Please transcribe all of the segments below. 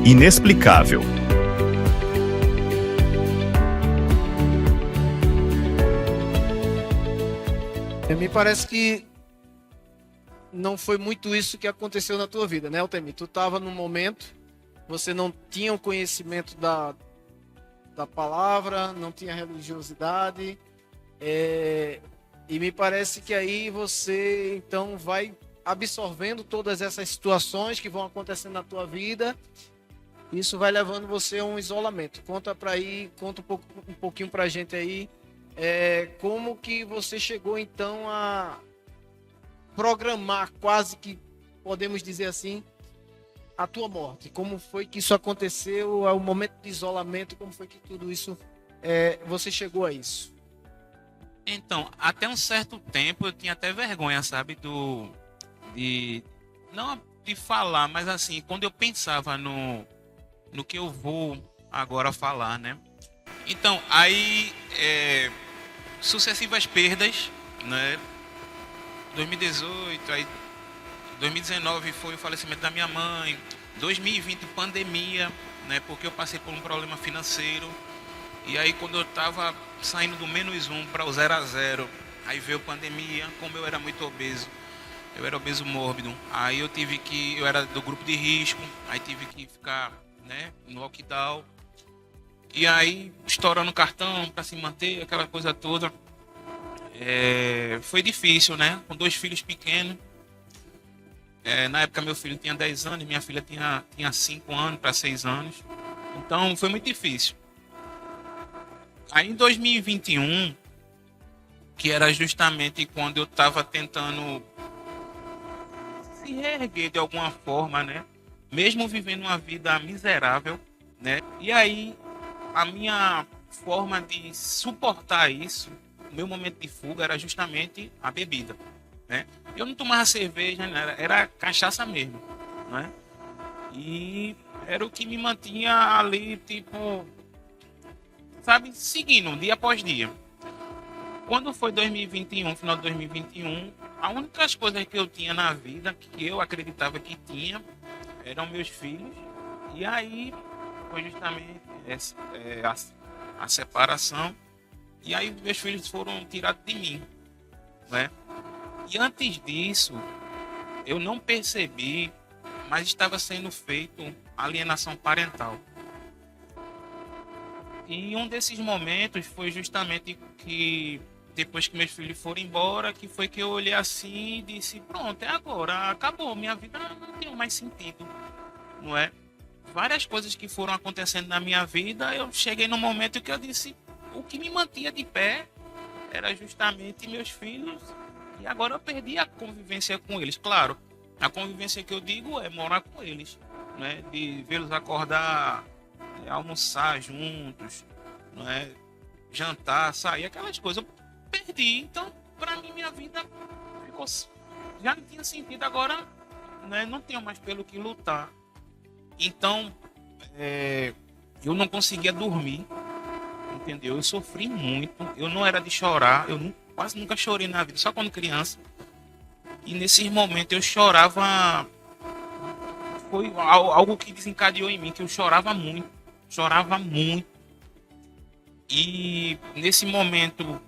inexplicável. Me parece que não foi muito isso que aconteceu na tua vida, né, Altemir? Tu estava num momento, você não tinha o conhecimento da palavra, não tinha religiosidade, e me parece que aí você então vai absorvendo todas essas situações que vão acontecendo na tua vida. Isso vai levando você a um isolamento. Conta um pouquinho pra gente aí, como que você chegou então a programar, quase que podemos dizer assim, a tua morte. Como foi que isso aconteceu, o momento de isolamento, como foi que tudo isso, você chegou a isso? Então, até um certo tempo eu tinha até vergonha, sabe, não de falar, mas assim, quando eu pensava no que eu vou agora falar, né? Então, aí, sucessivas perdas, né? 2018, aí 2019 foi o falecimento da minha mãe, 2020 pandemia, né? Porque eu passei por um problema financeiro. E aí quando eu estava saindo do -1 para o 0 a 0, aí veio pandemia. Como eu era muito obeso, eu era obeso mórbido, aí eu era do grupo de risco, aí tive que ficar, né, no lockdown. E aí estourando o cartão para se manter, aquela coisa toda. Foi difícil, né? Com 2 filhos pequenos. Na época meu filho tinha 10 anos, minha filha tinha 5 anos para 6 anos. Então foi muito difícil. Aí em 2021, que era justamente quando eu estava tentando se reerguer de alguma forma, né? Mesmo vivendo uma vida miserável, né? E aí a minha forma de suportar isso, o meu momento de fuga era justamente a bebida, né? Eu não tomava cerveja, né? Era cachaça mesmo, né? E era o que me mantinha ali, tipo, sabe, seguindo dia após dia. Quando foi 2021, final de 2021, a única coisa que eu tinha na vida, que eu acreditava que tinha, eram meus filhos. E aí foi justamente a separação. E aí meus filhos foram tirados de mim, né? E antes disso, eu não percebi, mas estava sendo feito alienação parental. E um desses momentos foi justamente que, depois que meus filhos foram embora, que foi que eu olhei assim e disse, pronto, é agora, acabou, minha vida não tem mais sentido, não é? Várias coisas que foram acontecendo na minha vida, eu cheguei num momento que eu disse, o que me mantinha de pé era justamente meus filhos, e agora eu perdi a convivência com eles. Claro, a convivência que eu digo é morar com eles, né? De vê-los acordar, almoçar juntos, não é? Jantar, sair, aquelas coisas. Eu perdi. Então, para mim, minha vida ficou, já não tinha sentido. Agora, né, não tenho mais pelo que lutar. Então, eu não conseguia dormir, entendeu? Eu sofri muito. Eu não era de chorar. Quase nunca chorei na vida, só quando criança. E nesses momentos eu chorava. Foi algo que desencadeou em mim, que eu chorava muito. Chorava muito. E nesse momento,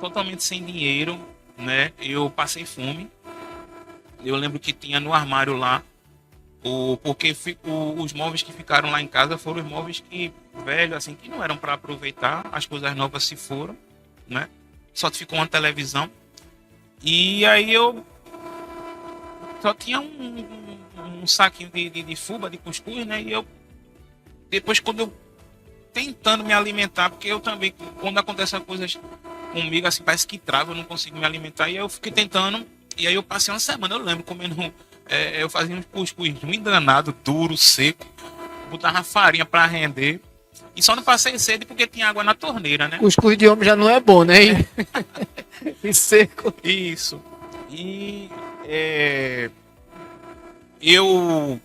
totalmente sem dinheiro, né? Eu passei fome. Eu lembro que tinha no armário lá, porque os móveis que ficaram lá em casa foram os móveis que, velho, assim, que não eram para aproveitar. As coisas novas se foram, né? Só ficou uma televisão. E aí eu só tinha um saquinho de fubá, de cuscuz, né? E eu, depois, quando eu tentando me alimentar, porque eu também, quando acontecem coisas comigo, assim, parece que trava, eu não consigo me alimentar, e aí eu fiquei tentando, e aí eu passei uma semana, eu lembro, comendo, eu fazia uns cuscuz muito danado, duro, seco, botava farinha para render, e só não passei sede porque tinha água na torneira, né? Cuscuz de homem já não é bom, né? E seco. Isso. E eu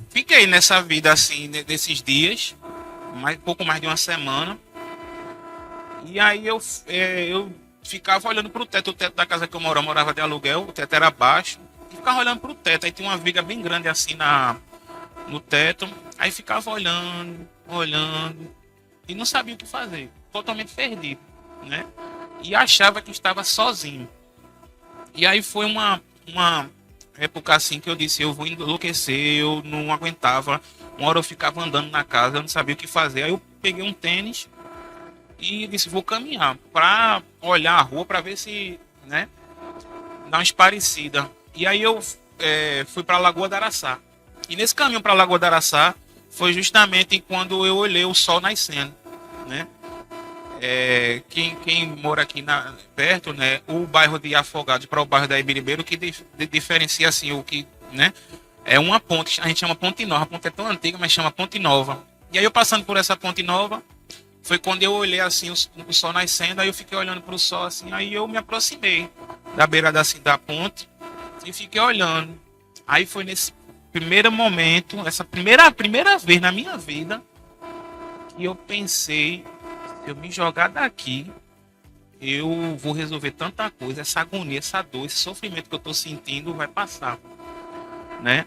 fiquei nessa vida assim, desses dias, pouco mais de uma semana. E aí eu ficava olhando pro teto. O teto da casa que eu morava de aluguel, o teto era baixo. E ficava olhando pro teto. Aí tinha uma viga bem grande assim no teto, aí ficava olhando, olhando, e não sabia o que fazer, totalmente perdido, né? E achava que estava sozinho. E aí foi uma época assim que eu disse, eu vou enlouquecer, eu não aguentava. Uma hora eu ficava andando na casa, eu não sabia o que fazer. Aí eu peguei um tênis e disse, vou caminhar para olhar a rua para ver se, né, dá umas parecidas. E aí eu fui para a Lagoa da Araçá. E nesse caminho para a Lagoa da Araçá foi justamente quando eu olhei o sol nascendo, né? Quem mora aqui perto, né, o bairro de Afogados para o bairro da Ibiribeira, o que diferencia assim, o que, né, é uma ponte, a gente chama Ponte Nova, a ponte é tão antiga, mas chama Ponte Nova. E aí eu passando por essa Ponte Nova, foi quando eu olhei assim o sol nascendo, aí eu fiquei olhando para o sol assim, aí eu me aproximei da beira assim, da ponte e fiquei olhando. Aí foi nesse primeiro momento, essa primeira vez na minha vida que eu pensei, se eu me jogar daqui, eu vou resolver tanta coisa, essa agonia, essa dor, esse sofrimento que eu estou sentindo vai passar, né?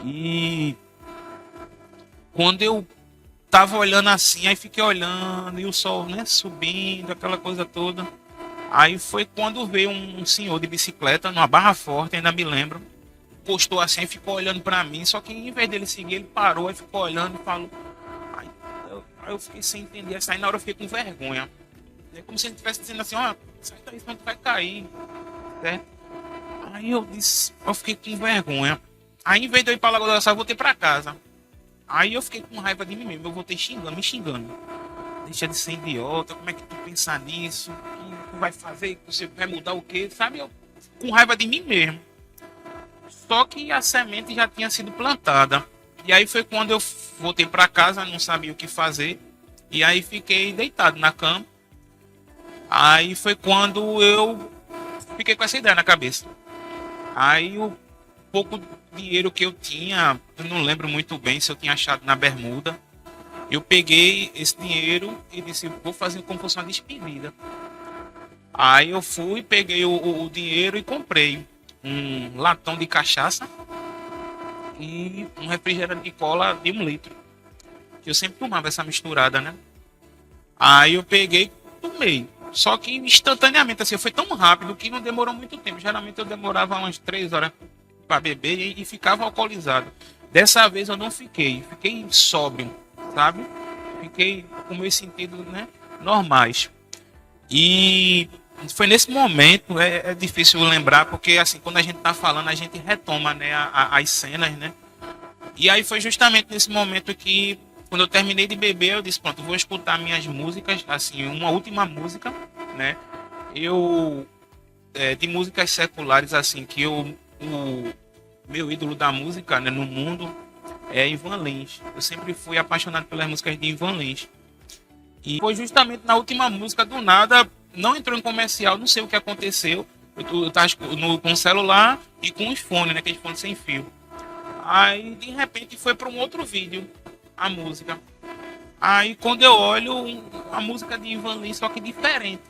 E quando eu tava olhando assim, aí fiquei olhando e o sol, né, subindo, aquela coisa toda. Aí foi quando veio um senhor de bicicleta numa Barra Forte, ainda me lembro, postou assim e ficou olhando para mim, só que em vez dele seguir, ele parou e ficou olhando e falou. Aí eu fiquei sem entender, aí na hora eu fiquei com vergonha. É como se ele estivesse dizendo assim, ó, sai daí, senão tu vai cair, certo? Aí eu disse, eu fiquei com vergonha. Aí em vez de eu ir pra Lagoa da Araçá, eu voltei pra casa. Aí eu fiquei com raiva de mim mesmo, eu voltei xingando, me xingando. Deixa de ser idiota, como é que tu pensa nisso? O que tu vai fazer? Você vai mudar o quê? Sabe, eu com raiva de mim mesmo. Só que a semente já tinha sido plantada. E aí foi quando eu voltei para casa, não sabia o que fazer. E aí fiquei deitado na cama. Aí foi quando eu fiquei com essa ideia na cabeça. Aí o pouco dinheiro que eu tinha, eu não lembro muito bem se eu tinha achado na bermuda. Eu peguei esse dinheiro e disse, vou fazer como fosse uma despedida. Aí eu fui, peguei o dinheiro e comprei um latão de cachaça e um refrigerante de cola de 1 litro. Que eu sempre tomava essa misturada, né? Aí eu peguei e tomei. Só que instantaneamente, assim, foi tão rápido que não demorou muito tempo. Geralmente eu demorava umas 3 horas para beber e ficava alcoolizado. Dessa vez eu não fiquei. Fiquei sóbrio, sabe? Fiquei com meus sentidos, né, normais. E foi nesse momento, é difícil lembrar, porque assim, quando a gente tá falando, a gente retoma, né, as cenas, né? E aí foi justamente nesse momento que, quando eu terminei de beber, eu disse, pronto, vou escutar minhas músicas, assim, uma última música, né? De músicas seculares, assim, que o meu ídolo da música, né, no mundo é Ivan Lins. Eu sempre fui apaixonado pelas músicas de Ivan Lins. E foi justamente na última música, do nada, não entrou em comercial, não sei o que aconteceu. Eu tava com o celular e com os fones, né, aqueles fones sem fio. Aí, de repente, foi para um outro vídeo, a música. Aí, quando eu olho, a música de Ivan Lins, só que diferente.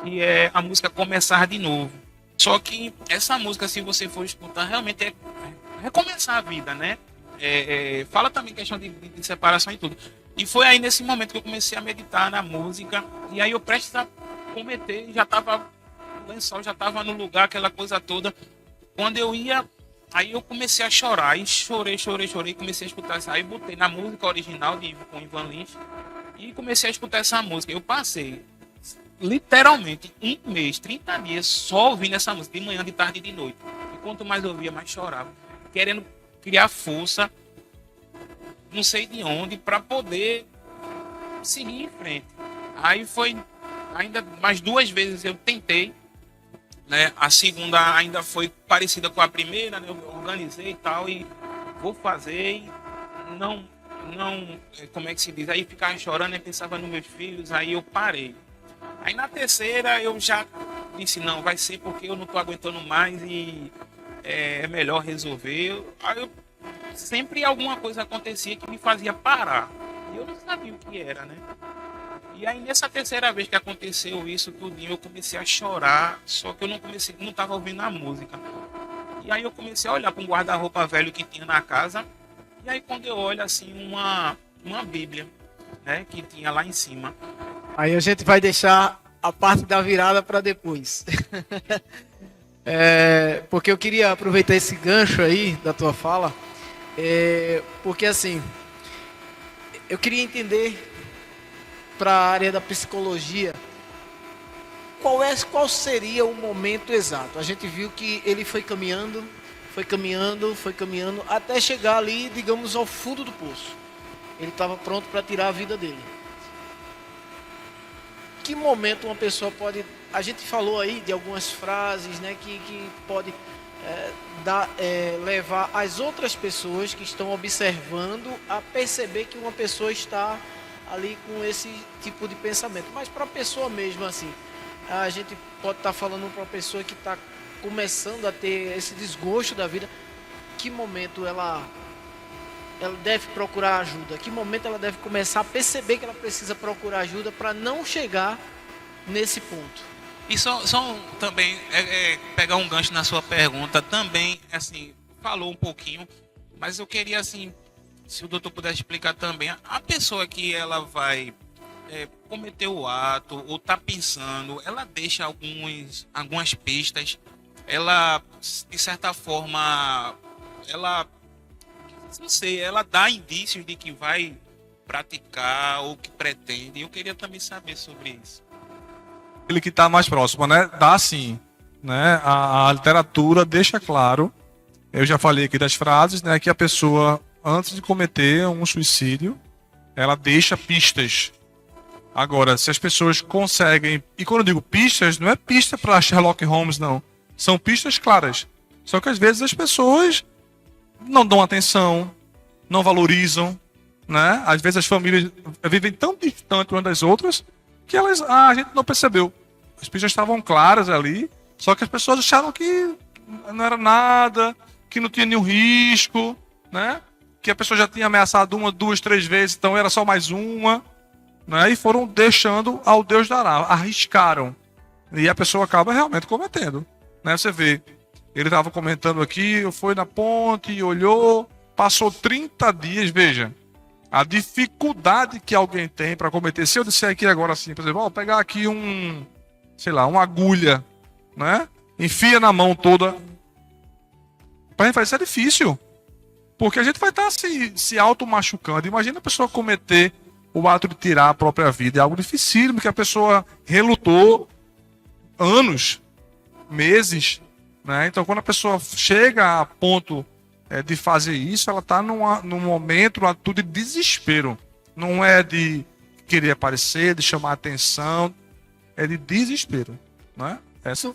Que é a música Começar de Novo. Só que essa música, se você for escutar, realmente é recomeçar a vida, né? Fala também questão de separação e tudo. E foi aí nesse momento que eu comecei a meditar na música. E aí eu prestes a cometer, já estava o lençol, já estava no lugar, aquela coisa toda. Quando eu ia, aí eu comecei a chorar. E chorei, comecei a escutar isso. Aí botei na música original com Ivan Lins e comecei a escutar essa música. Eu passei literalmente 1 mês, 30 dias só ouvindo essa música, de manhã, de tarde e de noite. E quanto mais eu ouvia, mais chorava, querendo criar força, não sei de onde, para poder seguir em frente. Aí foi ainda mais 2 vezes eu tentei, né? A segunda ainda foi parecida com a primeira, né? Eu organizei e tal, e vou fazer, e não, como é que se diz? Aí ficava chorando, e pensava nos meus filhos, aí eu parei. Aí na terceira eu já disse, não, vai ser porque eu não estou aguentando mais e é melhor resolver. Aí sempre alguma coisa acontecia que me fazia parar. E eu não sabia o que era, né? E aí nessa terceira vez que aconteceu isso tudinho, eu comecei a chorar, só que eu não estava ouvindo a música. E aí eu comecei a olhar para um guarda-roupa velho que tinha na casa, E aí quando eu olho assim uma Bíblia, né, que tinha lá em cima. Aí a gente vai deixar a parte da virada para depois. Porque eu queria aproveitar esse gancho aí da tua fala, porque assim, eu queria entender para a área da psicologia qual seria o momento exato. A gente viu que ele foi caminhando, até chegar ali, digamos, ao fundo do poço. Ele estava pronto para tirar a vida dele. Que momento uma pessoa pode... A gente falou aí de algumas frases, né, que pode levar as outras pessoas que estão observando a perceber que uma pessoa está ali com esse tipo de pensamento. Mas para a pessoa mesmo, assim, a gente pode estar falando para uma pessoa que está começando a ter esse desgosto da vida. Que momento ela deve procurar ajuda? Que momento ela deve começar a perceber que ela precisa procurar ajuda para não chegar nesse ponto? E só também pegar um gancho na sua pergunta, também, assim, falou um pouquinho, mas eu queria, assim, se o doutor pudesse explicar também, a pessoa que ela vai cometer o ato, ou tá pensando, ela deixa algumas pistas, ela, de certa forma, ela, não sei, ela dá indícios de que vai praticar ou que pretende. Eu queria também saber sobre isso. Ele que está mais próximo, né? Dá sim, né? A literatura deixa claro, eu já falei aqui das frases, né? Que a pessoa, antes de cometer um suicídio, ela deixa pistas. Agora, se as pessoas conseguem... E quando eu digo pistas, não é pista para Sherlock Holmes, não. São pistas claras. Só que às vezes as pessoas não dão atenção, não valorizam, né? Às vezes as famílias vivem tão distantes umas das outras que a gente não percebeu. As pistas estavam claras ali, só que as pessoas acharam que não era nada, que não tinha nenhum risco, né? Que a pessoa já tinha ameaçado 1, 2, 3 vezes, então era só mais uma, né? E foram deixando ao Deus dará, arriscaram. E a pessoa acaba realmente cometendo, né? Você vê, ele estava comentando aqui, foi na ponte, olhou, passou 30 dias, veja, a dificuldade que alguém tem para cometer. Se eu disser aqui agora assim, por exemplo, pegar aqui uma agulha, né? Enfia na mão toda. Para a gente fazer isso é difícil. Porque a gente vai estar se auto-machucando. Imagina a pessoa cometer o ato de tirar a própria vida. É algo dificílimo, que a pessoa relutou anos, meses, né? Então, quando a pessoa chega a ponto de fazer isso, ela está num momento, numa atitude de desespero. Não é de querer aparecer, de chamar atenção, é de desespero, né?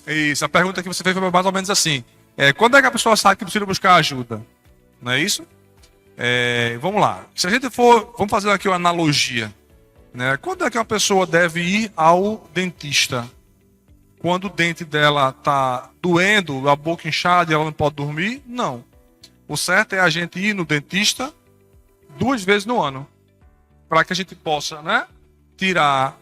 Isso, a pergunta que você fez foi mais ou menos assim: quando é que a pessoa sabe que precisa buscar ajuda? Não é isso? Vamos lá. Se a gente vamos fazer aqui uma analogia, né? Quando é que uma pessoa deve ir ao dentista? Quando o dente dela está doendo, a boca inchada e ela não pode dormir? Não. O certo é a gente ir no dentista 2 vezes no ano, para que a gente possa, né, tirar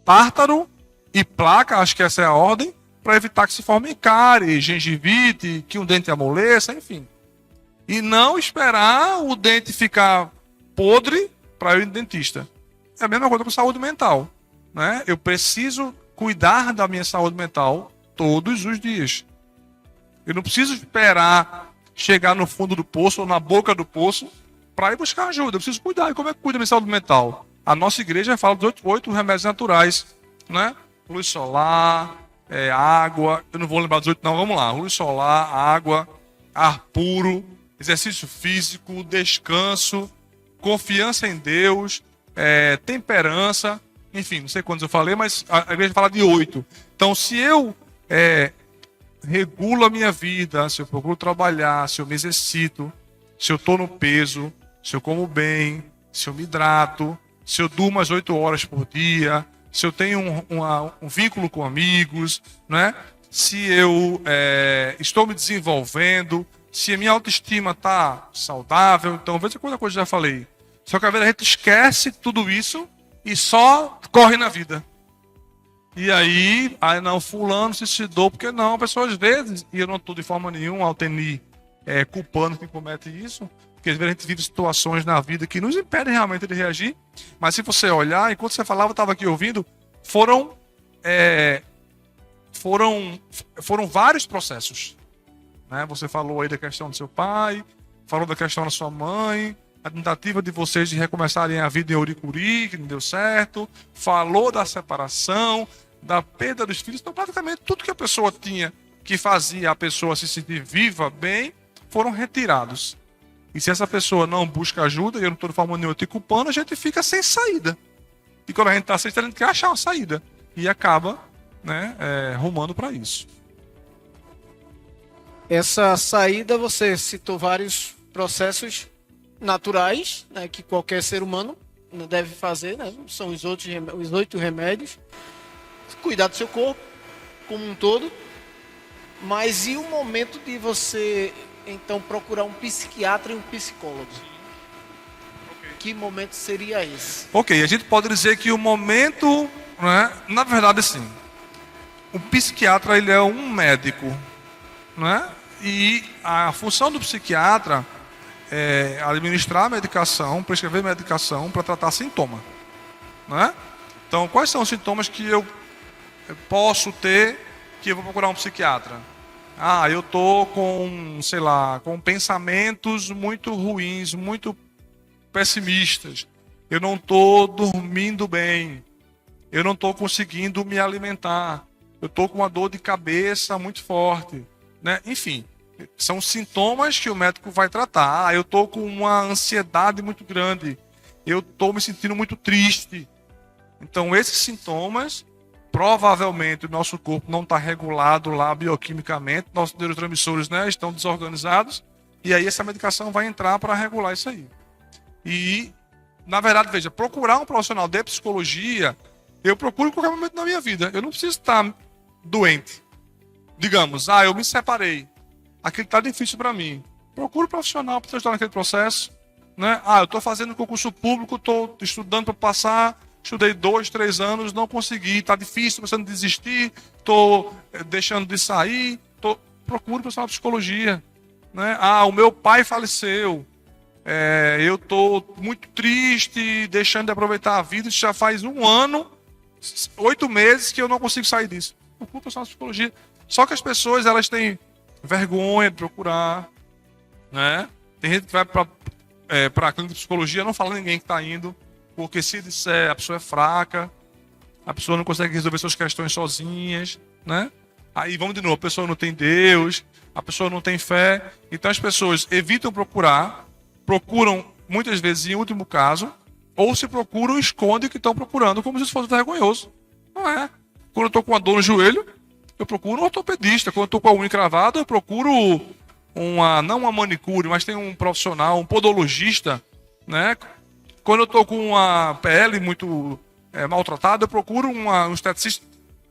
tártaro e placa, acho que essa é a ordem, para evitar que se forme cárie, gengivite, que um dente amoleça, enfim. E não esperar o dente ficar podre para ir no dentista. É a mesma coisa com saúde mental, né? Eu preciso cuidar da minha saúde mental todos os dias. Eu não preciso esperar chegar no fundo do poço ou na boca do poço para ir buscar ajuda. Eu preciso cuidar. E como é que cuida da minha saúde mental? A nossa igreja fala dos 8 remédios naturais, né? Luz solar, água. Eu não vou lembrar dos 8 não, vamos lá. Luz solar, água, ar puro, exercício físico, descanso, confiança em Deus, temperança. Enfim, não sei quantos eu falei, mas a igreja fala de 8. Então, se eu regulo a minha vida, se eu procuro trabalhar, se eu me exercito, se eu estou no peso, se eu como bem, se eu me hidrato, se eu durmo as 8 horas por dia, se eu tenho um vínculo com amigos, né? Se eu estou me desenvolvendo, se a minha autoestima está saudável. Então, veja quanta coisa eu já falei. Só que às vezes a gente esquece tudo isso e só corre na vida. E aí não, fulano se suicidou, porque não, a pessoa às vezes, e eu não estou de forma nenhuma, Altenir, culpando quem comete isso, Porque às vezes a gente vive situações na vida que nos impedem realmente de reagir. Mas se você olhar, enquanto você falava, eu estava aqui ouvindo, foram vários processos. Né? Você falou aí da questão do seu pai, falou da questão da sua mãe, a tentativa de vocês de recomeçarem a vida em Ouricuri, que não deu certo, falou da separação, da perda dos filhos. Então, praticamente, tudo que a pessoa tinha que fazia a pessoa se sentir viva, bem, foram retirados. E se essa pessoa não busca ajuda, e eu não estou de forma nenhuma te culpando, a gente fica sem saída. E quando a gente está sem saída, a gente quer achar uma saída. E acaba, né, rumando para isso. Essa saída, você citou vários processos naturais, né, que qualquer ser humano deve fazer, né? São os 8 remédios. Cuidar do seu corpo como um todo. Mas e o momento de você, então, procurar um psiquiatra e um psicólogo? Que momento seria esse? Ok, a gente pode dizer que o momento, né, na verdade, sim, o psiquiatra ele é um médico, né? E a função do psiquiatra é administrar medicação, prescrever medicação para tratar sintoma, né? Então, quais são os sintomas que eu posso ter que eu vou procurar um psiquiatra? Ah, eu tô com, sei lá, com pensamentos muito ruins, muito pessimistas. Eu não tô dormindo bem. Eu não tô conseguindo me alimentar. Eu tô com uma dor de cabeça muito forte, né? Enfim, são sintomas que o médico vai tratar. Ah, eu tô com uma ansiedade muito grande. Eu tô me sentindo muito triste. Então, esses sintomas, provavelmente o nosso corpo não está regulado lá bioquimicamente, nossos neurotransmissores, né, estão desorganizados, e aí essa medicação vai entrar para regular isso aí. E, na verdade, veja, procurar um profissional de psicologia, eu procuro em qualquer momento da minha vida. Eu não preciso estar doente. Digamos, eu me separei. Aquilo está difícil para mim. Procuro um profissional para te ajudar naquele processo. Né? Eu estou fazendo concurso público, estou estudando para passar, estudei 2, 3 anos, não consegui, está difícil, pensando em desistir, estou deixando de sair, procuro um profissional de psicologia. Né? O meu pai faleceu, eu estou muito triste, deixando de aproveitar a vida, já faz 1 ano, 8 meses que eu não consigo sair disso. Procuro um profissional de psicologia. Só que as pessoas, elas têm vergonha de procurar, né? Tem gente que vai para a clínica de psicologia, não fala ninguém que está indo, porque se disser a pessoa é fraca, a pessoa não consegue resolver suas questões sozinhas, né? Aí vamos de novo, a pessoa não tem Deus, a pessoa não tem fé, então as pessoas evitam procurar, procuram muitas vezes em último caso, ou se procuram, escondem o que estão procurando, como se isso fosse vergonhoso. Não é. Quando eu estou com uma dor no joelho, eu procuro um ortopedista. Quando eu estou com a unha encravada, eu procuro não uma manicure, mas tem um profissional, um podologista, né? Quando eu estou com uma pele muito maltratada, eu procuro um esteticista.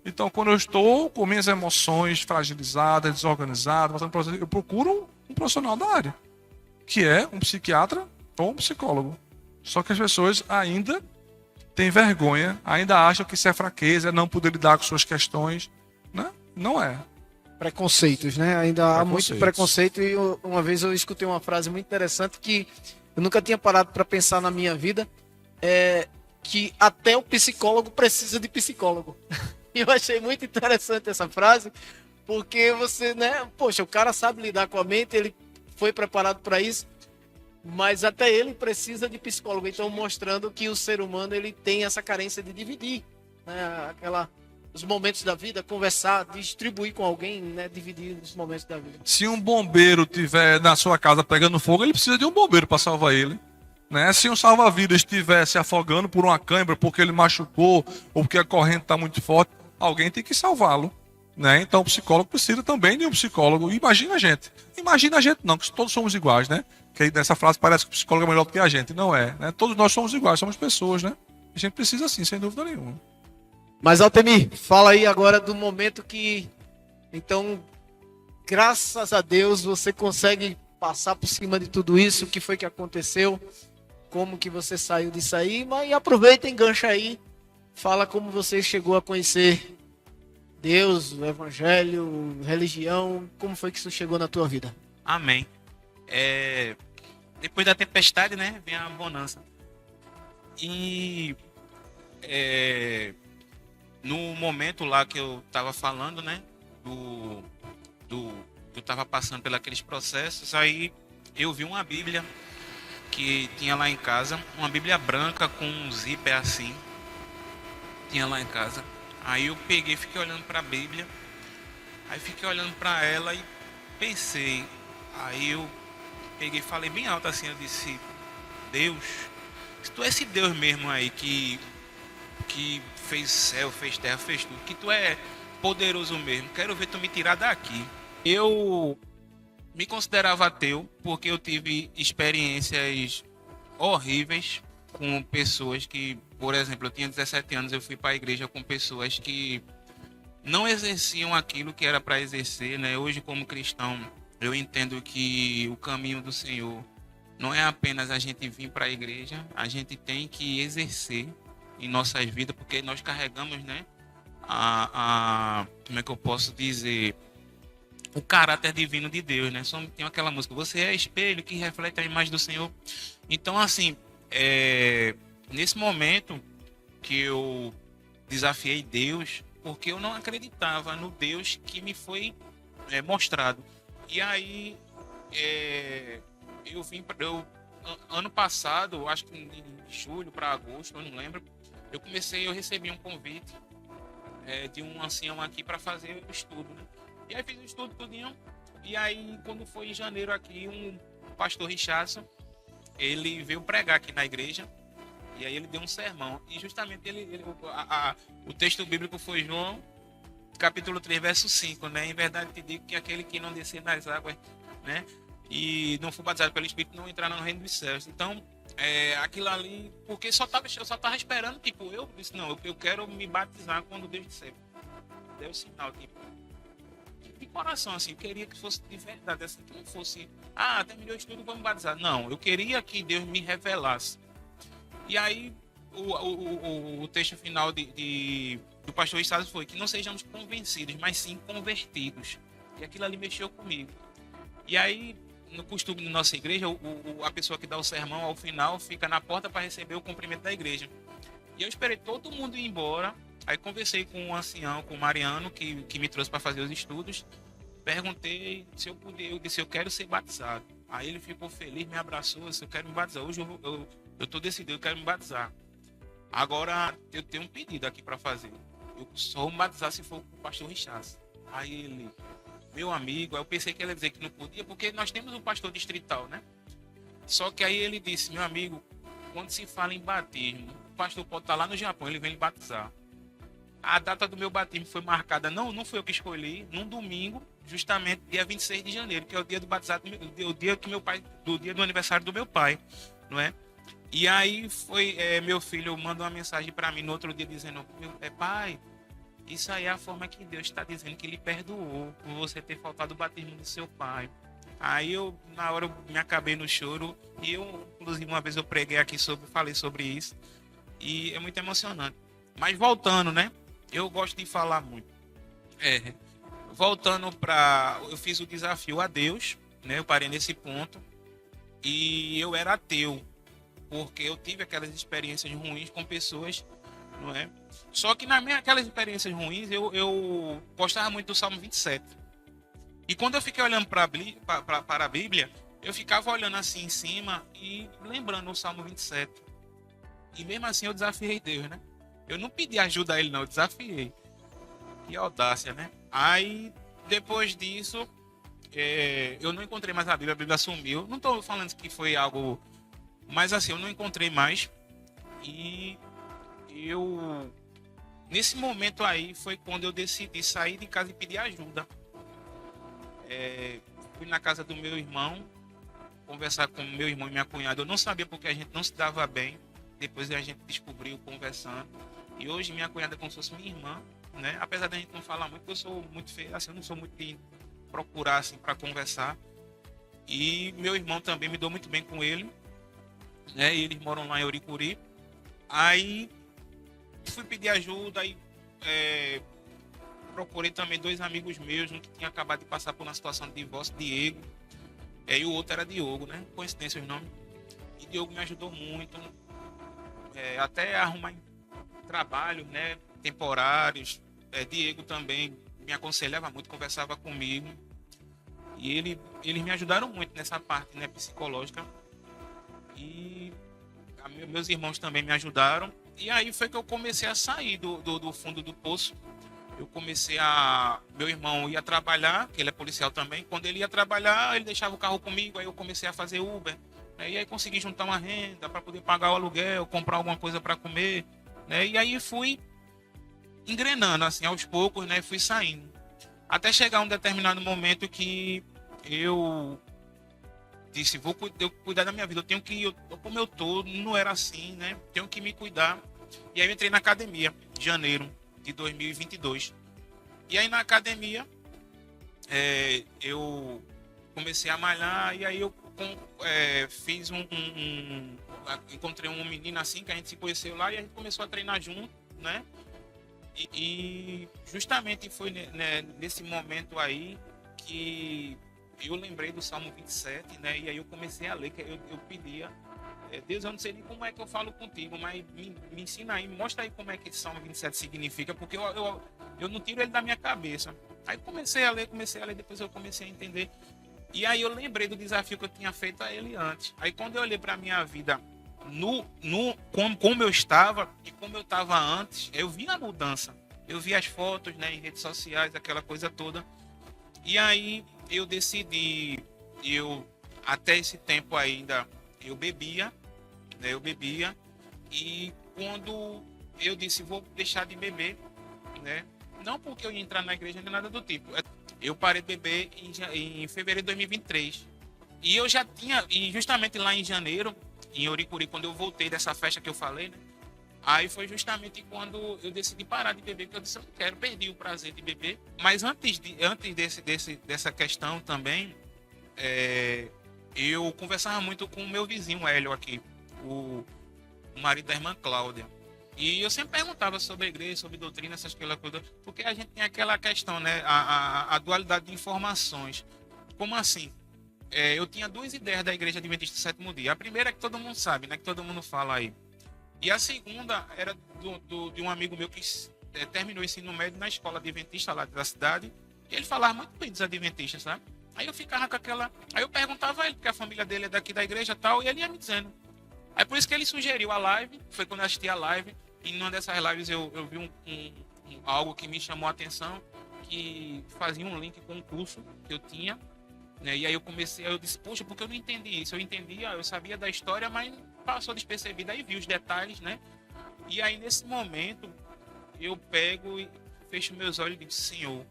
Então, quando eu estou com minhas emoções fragilizadas, desorganizadas, eu procuro um profissional da área, que é um psiquiatra ou um psicólogo. Só que as pessoas ainda têm vergonha, ainda acham que isso é fraqueza, não poder lidar com suas questões, né? Não é. Preconceitos, né? Ainda há muito preconceito. E uma vez eu escutei uma frase muito interessante que eu nunca tinha parado para pensar na minha vida, que até o psicólogo precisa de psicólogo. E eu achei muito interessante essa frase, porque você, né? Poxa, o cara sabe lidar com a mente, ele foi preparado para isso, mas até ele precisa de psicólogo. Então, mostrando que o ser humano ele tem essa carência de dividir, né? Os momentos da vida, conversar, distribuir com alguém, né? Dividir os momentos da vida. Se um bombeiro tiver na sua casa pegando fogo, ele precisa de um bombeiro para salvar ele. Né? Se um salva-vidas estiver se afogando por uma câimbra porque ele machucou ou porque a corrente está muito forte, alguém tem que salvá-lo. Né? Então o psicólogo precisa também de um psicólogo. Imagina a gente. Imagina a gente não, que todos somos iguais, né? Que nessa frase parece que o psicólogo é melhor do que a gente. Não é, né? Todos nós somos iguais, somos pessoas, né? A gente precisa sim, sem dúvida nenhuma. Mas, Altemir, fala aí agora do momento que, então, graças a Deus, você consegue passar por cima de tudo isso. O que foi que aconteceu? Como que você saiu disso aí? Mas aproveita, engancha aí. Fala como você chegou a conhecer Deus, o Evangelho, religião. Como foi que isso chegou na tua vida? Amém. depois da tempestade, né, vem a bonança. E no momento lá que eu tava falando, né, que eu tava passando por aqueles processos, aí eu vi uma Bíblia que tinha lá em casa, uma Bíblia branca com um zíper assim, tinha lá em casa. Aí eu peguei, fiquei olhando para a Bíblia, aí fiquei olhando para ela e pensei. Aí eu peguei e falei bem alto assim, eu disse: Deus, se tu é esse Deus mesmo aí que fez céu, fez terra, fez tudo, que tu é poderoso mesmo, quero ver tu me tirar daqui. Eu me considerava ateu porque eu tive experiências horríveis com pessoas que, por exemplo, eu tinha 17 anos, eu fui para a igreja com pessoas que não exerciam aquilo que era para exercer, né? Hoje, como cristão, eu entendo que o caminho do Senhor não é apenas a gente vir para a igreja, a gente tem que exercer em nossas vidas, porque nós carregamos, né? Como é que eu posso dizer? O caráter divino de Deus, né? Tem aquela música, você é espelho que reflete a imagem do Senhor. Então, assim, nesse momento que eu desafiei Deus, porque eu não acreditava no Deus que me foi mostrado. E aí, ano passado, acho que em julho para agosto, eu não lembro, eu recebi um convite de um ancião aqui para fazer o estudo, né? E aí fiz o estudo tudinho. E aí, quando foi em janeiro aqui, um pastor Richardson, ele veio pregar aqui na igreja. E aí ele deu um sermão. E justamente o texto bíblico foi João, capítulo 3, verso 5, né? Em verdade te digo que aquele que não descer nas águas, né? E não for batizado pelo Espírito, não entrará no reino dos céus. Então, aquilo ali, porque eu só tava esperando, tipo, eu disse, não, eu quero me batizar quando Deus disser. Deu o sinal, tipo, de coração, assim, eu queria que fosse de verdade, assim, que não fosse, terminou o estudo, vamos batizar. Não, eu queria que Deus me revelasse. E aí, o texto final do pastor Estado foi que não sejamos convencidos, mas sim convertidos. E aquilo ali mexeu comigo. E aí, no costume da nossa igreja, a pessoa que dá o sermão ao final fica na porta para receber o cumprimento da igreja. E eu esperei todo mundo ir embora. Aí conversei com um ancião, com o Mariano, que me trouxe para fazer os estudos. Perguntei se eu podia, eu disse, eu quero ser batizado. Aí ele ficou feliz, me abraçou, disse, eu quero me batizar. Hoje eu estou decidido, eu quero me batizar. Agora eu tenho um pedido aqui para fazer. Eu só vou me batizar se for com o pastor Richard. Aí ele, meu amigo, aí eu pensei que ele ia dizer que não podia, porque nós temos um pastor distrital, né? Só que aí ele disse, meu amigo, quando se fala em batismo, o pastor pode estar lá no Japão, ele vem lhe batizar. A data do meu batismo foi marcada, não foi eu que escolhi, num domingo, justamente dia 26 de janeiro, que é o dia do batizado, o dia que do dia do aniversário do meu pai, não é? E aí meu filho mandou uma mensagem para mim no outro dia dizendo, pai, isso aí é a forma que Deus está dizendo que ele perdoou por você ter faltado o batismo do seu pai. Aí na hora eu me acabei no choro e inclusive uma vez eu preguei aqui falei sobre isso e é muito emocionante. Mas voltando, né? Eu gosto de falar muito. Voltando eu fiz o desafio a Deus, né? Eu parei nesse ponto e eu era ateu, porque eu tive aquelas experiências ruins com pessoas, não é? Só que aquelas experiências ruins, eu gostava muito do Salmo 27. E quando eu fiquei olhando para a Bíblia, eu ficava olhando assim em cima e lembrando o Salmo 27. E mesmo assim eu desafiei Deus, né? Eu não pedi ajuda a ele, não, eu desafiei. Que audácia, né? Aí, depois disso, eu não encontrei mais a Bíblia sumiu. Não estou falando que foi algo... Mas assim, eu não encontrei mais. E nesse momento aí, foi quando eu decidi sair de casa e pedir ajuda. Fui na casa do meu irmão, conversar com meu irmão e minha cunhada. Eu não sabia porque a gente não se dava bem. Depois a gente descobriu conversando. E hoje minha cunhada é como se fosse minha irmã, né? Apesar da gente não falar muito, eu sou muito feio, assim, eu não sou muito de procurar assim para conversar. E meu irmão também me dou muito bem com ele, né? E eles moram lá em Oricuri. Aí fui pedir ajuda e procurei também 2 amigos meus, um que tinha acabado de passar por uma situação de divórcio, Diego, E o outro era Diogo, né? Coincidência os nomes. E Diogo me ajudou muito, até arrumar trabalho, né? Temporários. Diego também me aconselhava muito, conversava comigo. E eles me ajudaram muito nessa parte, né, psicológica. E meus irmãos também me ajudaram. E aí foi que eu comecei a sair do fundo do poço. Meu irmão ia trabalhar, que ele é policial também. Quando ele ia trabalhar, ele deixava o carro comigo. Aí eu comecei a fazer Uber, né? E aí consegui juntar uma renda para poder pagar o aluguel, comprar alguma coisa para comer, né? E aí fui engrenando, assim, aos poucos, né? Fui saindo. Até chegar um determinado momento que eu disse, vou cuidar da minha vida. Como eu tô, não era assim, né? Tenho que me cuidar. E aí eu entrei na academia, em janeiro de 2022. E aí na academia, eu comecei a malhar e aí eu fiz encontrei um menino assim que a gente se conheceu lá e a gente começou a treinar junto, né? E justamente foi nesse momento aí que eu lembrei do Salmo 27, né? E aí eu comecei a ler, que eu pedia, Deus, eu não sei nem como é que eu falo contigo, mas me ensina aí, me mostra aí como é que esse Salmo 27 significa, porque eu não tiro ele da minha cabeça. Aí comecei a ler, depois eu comecei a entender. E aí eu lembrei do desafio que eu tinha feito a ele antes. Aí quando eu olhei para a minha vida, como eu estava e como eu estava antes, eu vi a mudança. Eu vi as fotos, né, em redes sociais, aquela coisa toda. E aí eu decidi, até esse tempo ainda, eu bebia, né, e quando eu disse, vou deixar de beber, né, não porque eu ia entrar na igreja nem nada do tipo, eu parei de beber em fevereiro de 2023, e eu já tinha, e justamente lá em janeiro, em Oricuri, quando eu voltei dessa festa que eu falei, né, aí foi justamente quando eu decidi parar de beber, porque eu disse, eu não quero, perdi o prazer de beber. Mas antes dessa questão também, eu conversava muito com o meu vizinho Hélio aqui, o marido da irmã Cláudia. E eu sempre perguntava sobre a igreja, sobre doutrina, essas coisas, porque a gente tem aquela questão, né, a dualidade de informações. Como assim? Eu tinha duas ideias da igreja adventista do sétimo dia. A primeira é que todo mundo sabe, né, que todo mundo fala aí. E a segunda era de um amigo meu que terminou o ensino médio na escola adventista lá da cidade. E ele falava muito bem dos adventistas, sabe? Aí eu ficava com aquela... Aí eu perguntava a ele, porque a família dele é daqui da igreja e tal, e ele ia me dizendo. Aí por isso que ele sugeriu a live, foi quando eu assisti a live, e numa dessas lives eu vi algo que me chamou a atenção, que fazia um link com um curso que eu tinha, né? E aí eu disse, poxa, porque eu não entendi isso? Eu entendia, eu sabia da história, mas passou despercebido, aí vi os detalhes, né? E aí nesse momento eu pego e fecho meus olhos e digo, Senhor,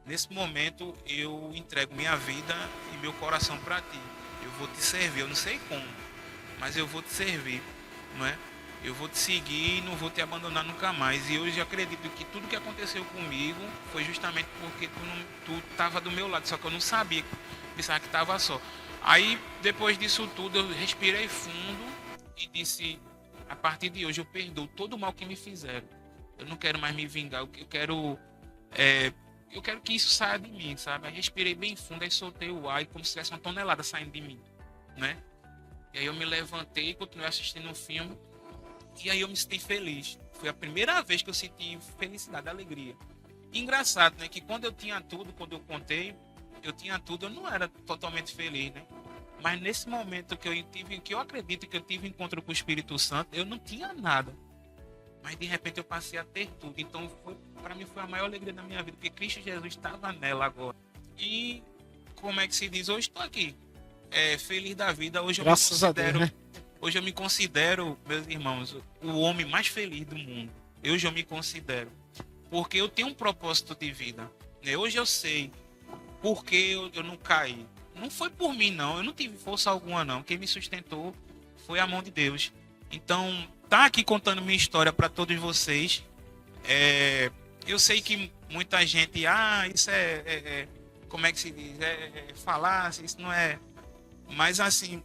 nesse momento eu entrego minha vida e meu coração para ti. Eu vou te servir, eu não sei como, mas eu vou te servir, não é? Eu vou te seguir e não vou te abandonar nunca mais. E hoje eu acredito que tudo que aconteceu comigo foi justamente porque tu estava do meu lado, só que eu não sabia, pensava que estava só. Aí, depois disso tudo, eu respirei fundo e disse, a partir de hoje eu perdoo todo o mal que me fizeram. Eu não quero mais me vingar, eu quero que isso saia de mim, sabe? Aí respirei bem fundo, aí soltei o ar, como se tivesse uma tonelada saindo de mim, né? E aí eu me levantei, continuei assistindo um filme, e aí eu me senti feliz. Foi a primeira vez que eu senti felicidade, alegria. E engraçado, né? Que quando eu tinha tudo, quando eu contei, eu tinha tudo, eu não era totalmente feliz, né? Mas nesse momento que eu acredito que eu tive um encontro com o Espírito Santo, eu não tinha nada. Mas de repente eu passei a ter tudo. Então para mim foi a maior alegria da minha vida, porque Cristo Jesus estava nela agora. E como é que se diz? Hoje estou aqui, feliz da vida. Graças a Deus, né? Hoje eu me considero, meus irmãos, o homem mais feliz do mundo. Hoje eu me considero. Porque eu tenho um propósito de vida. Hoje eu sei porque eu não caí. Não foi por mim, não. Eu não tive força alguma, não. Quem me sustentou foi a mão de Deus. Então, tá aqui contando minha história para todos vocês. Eu sei que muita gente... isso como é que se diz? Falácia, isso não é... Mas, assim...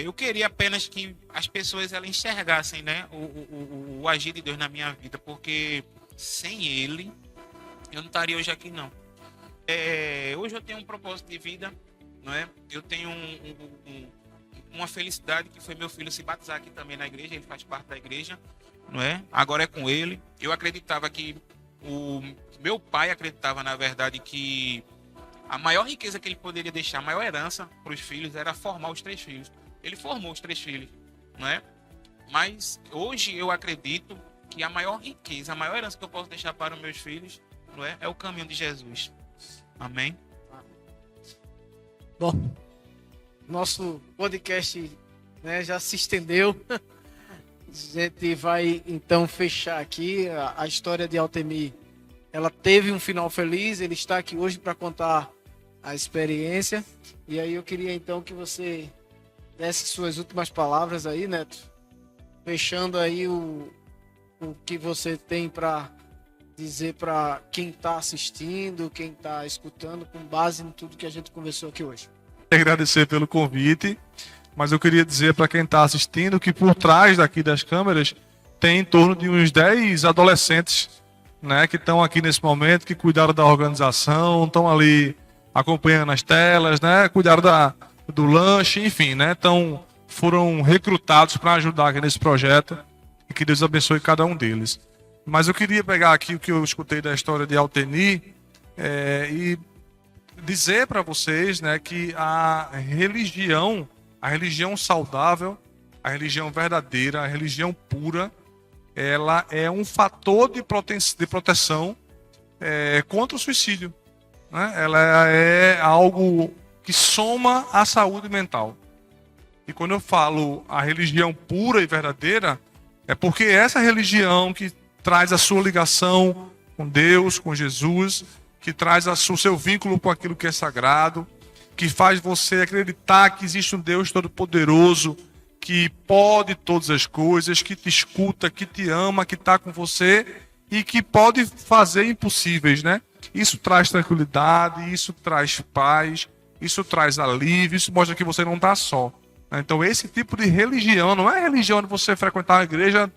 eu queria apenas que as pessoas elas enxergassem, né, o agir de Deus na minha vida, porque sem Ele eu não estaria hoje aqui, não. Hoje eu tenho um propósito de vida, não é? Eu tenho uma felicidade que foi meu filho se batizar aqui também na igreja, ele faz parte da igreja, não é? Agora é com ele. Eu acreditava que o meu pai acreditava, na verdade, que a maior riqueza que ele poderia deixar, a maior herança para os filhos era formar os 3 filhos. Ele formou os 3 filhos, não é? Mas hoje eu acredito que a maior riqueza, a maior herança que eu posso deixar para os meus filhos, não é? É o caminho de Jesus. Amém? Bom, nosso podcast, né, já se estendeu. A gente vai então fechar aqui. A história de Altemir, ela teve um final feliz. Ele está aqui hoje para contar a experiência. E aí eu queria então que você desse suas últimas palavras aí, Neto, fechando aí o que você tem para dizer para quem está assistindo, quem está escutando, com base em tudo que a gente conversou aqui hoje. Agradecer pelo convite, mas eu queria dizer para quem está assistindo que por trás daqui das câmeras tem em torno de uns 10 adolescentes, né, que estão aqui nesse momento, que cuidaram da organização, estão ali acompanhando as telas, né, cuidaram do lanche, enfim, né, foram recrutados para ajudar aqui nesse projeto e que Deus abençoe cada um deles. Mas eu queria pegar aqui o que eu escutei da história de Altemir e dizer para vocês, né, que a religião saudável, a religião verdadeira, a religião pura, ela é um fator de proteção contra o suicídio, né? Ela é algo que soma à saúde mental. E quando eu falo a religião pura e verdadeira, é porque essa religião que traz a sua ligação com Deus, com Jesus, que traz o seu vínculo com aquilo que é sagrado, que faz você acreditar que existe um Deus todo-poderoso, que pode todas as coisas, que te escuta, que te ama, que está com você e que pode fazer impossíveis, né? Isso traz tranquilidade, isso traz paz, isso traz alívio, isso mostra que você não está só. Então esse tipo de religião não é religião de você frequentar uma igreja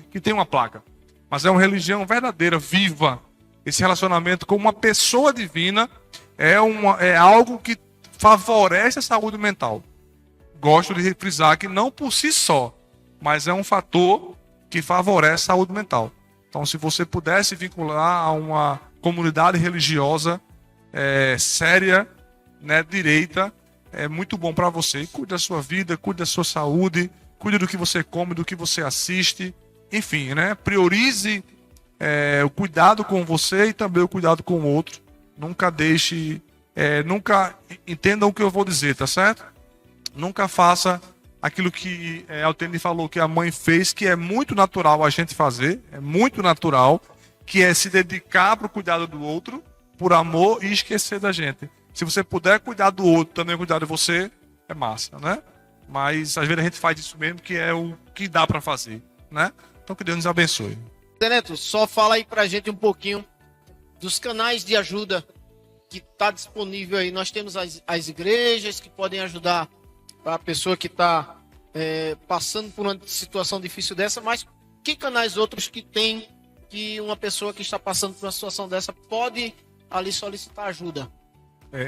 que tem uma placa, mas é uma religião verdadeira, viva. Esse relacionamento com uma pessoa divina é algo que favorece a saúde mental. Gosto de refrisar que não por si só, mas é um fator que favorece a saúde mental. Então, se você pudesse vincular a uma comunidade religiosa séria, né, direita, é muito bom para você. Cuide da sua vida, cuide da sua saúde, cuide do que você come, do que você assiste. Enfim, né, priorize o cuidado com você e também o cuidado com o outro. Nunca deixe, nunca entendam o que eu vou dizer, tá certo? Nunca faça aquilo que Altemir falou que a mãe fez, que é muito natural a gente fazer, é muito natural, que é se dedicar para o cuidado do outro, por amor e esquecer da gente. Se você puder cuidar do outro, também cuidar de você, é massa, né? Mas às vezes a gente faz isso mesmo, que é o que dá para fazer, né? Então que Deus nos abençoe. Neto, só fala aí pra gente um pouquinho dos canais de ajuda que está disponível aí. Nós temos as igrejas que podem ajudar a pessoa que está passando por uma situação difícil dessa, mas que canais outros que tem que uma pessoa que está passando por uma situação dessa pode ali solicitar ajuda?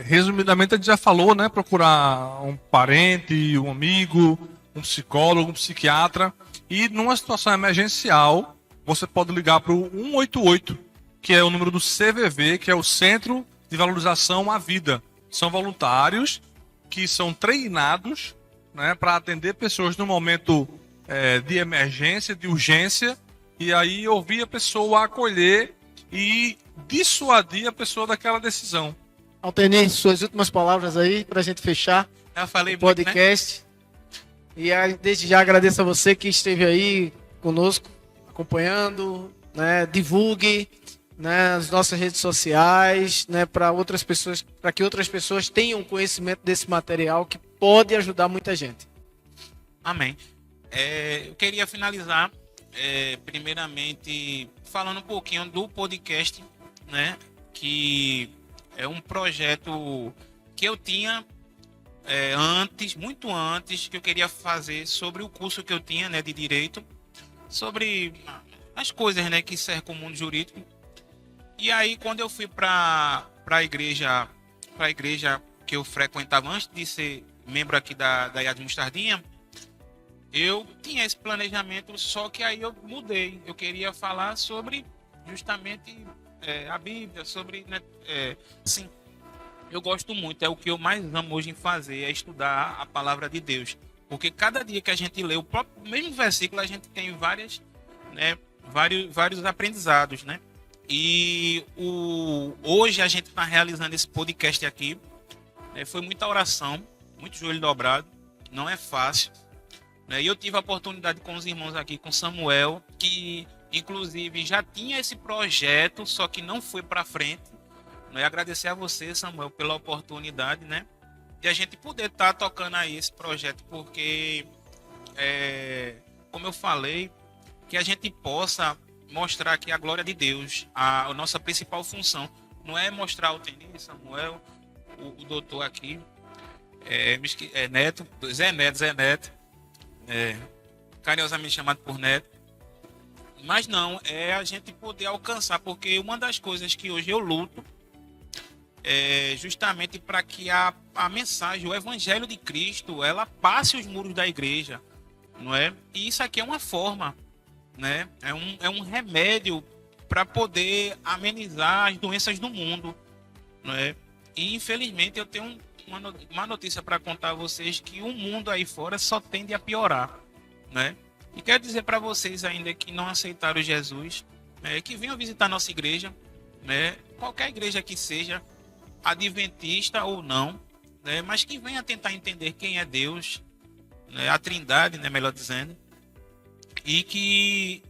Resumidamente, a gente já falou, né? Procurar um parente, um amigo, um psicólogo, um psiquiatra. E numa situação emergencial, você pode ligar para o 188, que é o número do CVV, que é o Centro de Valorização à Vida. São voluntários que são treinados, né, para atender pessoas no momento de emergência, de urgência, e aí ouvir a pessoa, acolher e dissuadir a pessoa daquela decisão. Altemir, suas últimas palavras aí para a gente fechar Eu falei o podcast. Muito, né? E aí, desde já agradeço a você que esteve aí conosco, acompanhando, né? Divulgue, né, as nossas redes sociais, né, para outras pessoas, para que outras pessoas tenham conhecimento desse material que pode ajudar muita gente. Amém. Eu queria finalizar, primeiramente, falando um pouquinho do podcast, né, que é um projeto que eu tinha muito antes, que eu queria fazer sobre o curso que eu tinha, né, de Direito, sobre as coisas, né, que cercam o mundo jurídico. E aí, quando eu fui para a igreja que eu frequentava antes de ser membro aqui da IAD Mostardinha, eu tinha esse planejamento, só que aí eu mudei. Eu queria falar sobre justamente a Bíblia, sobre, né, sim, eu gosto muito, é o que eu mais amo hoje em fazer, é estudar a palavra de Deus. Porque cada dia que a gente lê o próprio mesmo versículo, a gente tem vários aprendizados, né? E hoje a gente está realizando esse podcast aqui. Foi muita oração, muito joelho dobrado, não é fácil. E eu tive a oportunidade com os irmãos aqui, com Samuel, que inclusive já tinha esse projeto, só que não foi para frente. Agradecer a você, Samuel, pela oportunidade, né, de a gente poder estar tocando aí esse projeto, porque, como eu falei, que a gente possa mostrar aqui a glória de Deus. A nossa principal função não é mostrar o Tenis, Samuel, o doutor aqui, Neto, Zé Neto, carinhosamente chamado por Neto, mas não, é a gente poder alcançar, porque uma das coisas que hoje eu luto é justamente para que a mensagem, o evangelho de Cristo, ela passe os muros da igreja, não é? E isso aqui é uma forma, né? É um remédio para poder amenizar as doenças do mundo, não é? E infelizmente eu tenho uma notícia para contar a vocês, que o mundo aí fora só tende a piorar, né? E quero dizer para vocês ainda que não aceitaram Jesus, que venham visitar nossa igreja, né? Qualquer igreja que seja, adventista ou não, né? Mas que venha tentar entender quem é Deus, né? A Trindade, né? Melhor dizendo, e que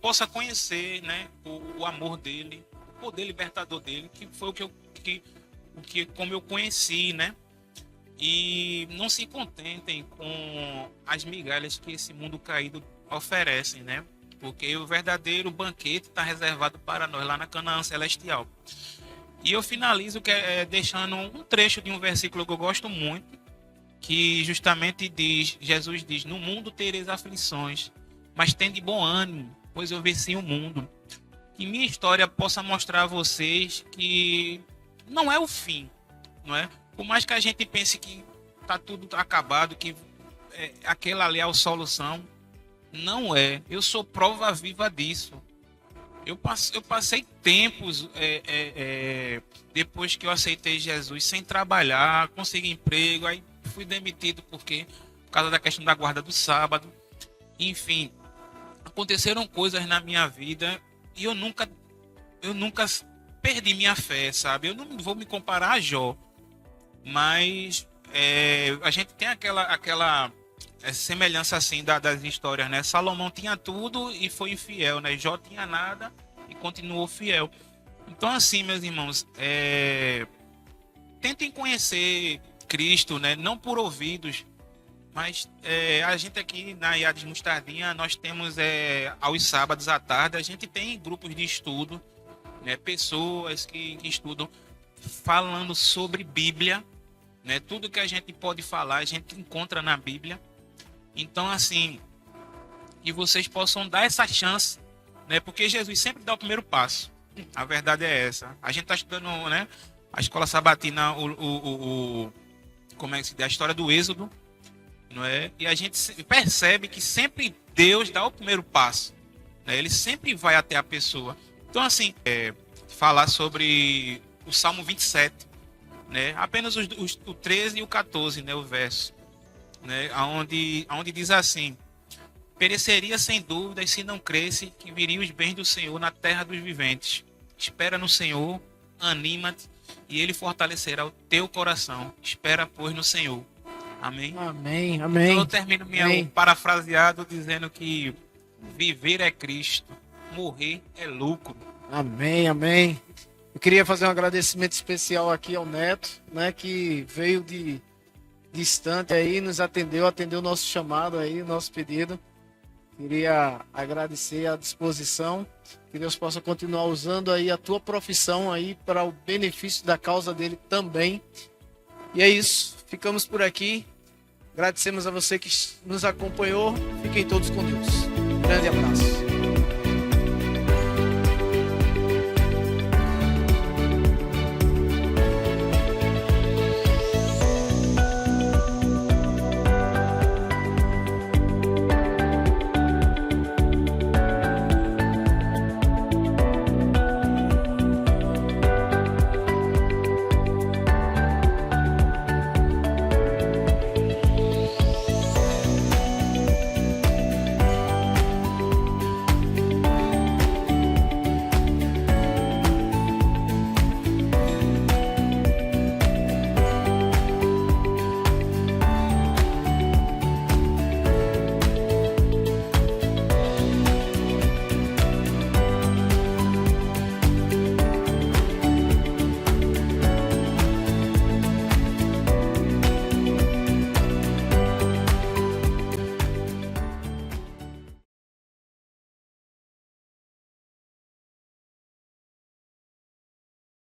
possa conhecer, né? O amor dele, o poder libertador dele, que foi o que como eu conheci, né? E não se contentem com as migalhas que esse mundo caído oferece, né? Porque o verdadeiro banquete está reservado para nós lá na Canaã Celestial. E eu finalizo deixando um trecho de um versículo que eu gosto muito, que justamente diz, Jesus diz: no mundo tereis aflições, mas tende bom ânimo, pois eu venci o mundo. Que minha história possa mostrar a vocês que não é o fim, não é? Por mais que a gente pense que tá tudo acabado, que aquela ali é a solução, não é. Eu sou prova viva disso. Eu passei tempos depois que eu aceitei Jesus sem trabalhar, consegui emprego, aí fui demitido por causa da questão da guarda do sábado. Enfim, aconteceram coisas na minha vida e eu nunca perdi minha fé, sabe? Eu não vou me comparar a Jó, mas a gente tem aquela semelhança assim das histórias, né? Salomão tinha tudo e foi infiel, né? Jó tinha nada e continuou fiel. Então, assim, meus irmãos, tentem conhecer Cristo, né? Não por ouvidos, mas a gente aqui na IAD Mostardinha, nós temos aos sábados à tarde, a gente tem grupos de estudo, né? Pessoas que estudam falando sobre Bíblia, né? Tudo que a gente pode falar, a gente encontra na Bíblia. Então, assim, que vocês possam dar essa chance, né? Porque Jesus sempre dá o primeiro passo. A verdade é essa. A gente está estudando, né, a escola sabatina, como é que se diz? A história do Êxodo, não é? E a gente percebe que sempre Deus dá o primeiro passo, né? Ele sempre vai até a pessoa. Então, assim, falar sobre o Salmo 27, né? Apenas o 13 e o 14, né, o verso, né, aonde diz assim: pereceria sem dúvidas se não cresce que viriam os bens do Senhor na terra dos viventes. Espera no Senhor, anima-te, e Ele fortalecerá o teu coração. Espera, pois, no Senhor. Amém? Amém, amém. Então eu termino meu parafraseado dizendo que viver é Cristo, morrer é lucro. Amém, amém. Eu queria fazer um agradecimento especial aqui ao Neto, né, que veio de distante aí, nos atendeu o nosso chamado aí, o nosso pedido. Queria agradecer a disposição, que Deus possa continuar usando aí a tua profissão aí para o benefício da causa dele também. E é isso, ficamos por aqui. Agradecemos a você que nos acompanhou. Fiquem todos com Deus. Grande abraço.